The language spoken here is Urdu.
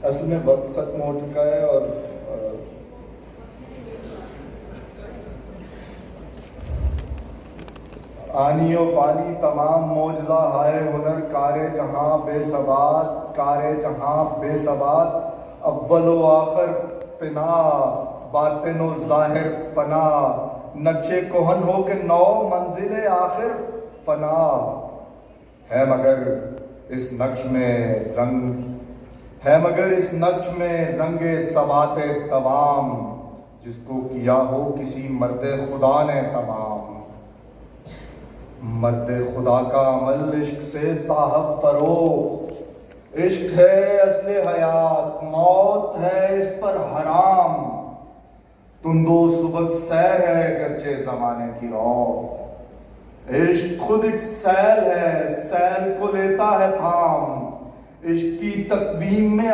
اصل میں وقت ختم ہو چکا ہے اور آنی و فانی تمام معجزہ ہائے ہنر کارے جہاں بے ثبات، کارے جہاں بے ثبات، اول و آخر فنا، باطن و ظاہر فنا، نقشے کہن ہو کہ نو منزل آخر فنا ہے، مگر اس نقش میں رنگ ثبات تمام، جس کو کیا ہو کسی مرد خدا نے تمام۔ مرد خدا کا عمل عشق سے صاحب فروغ، عشق ہے اصل حیات، موت ہے اس پر حرام، تند و سبک سیر ہے گرچہ زمانے کی رو، عشق خود ایک سیل ہے، سیل کو لیتا ہے تھام، عشق کی تقویم میں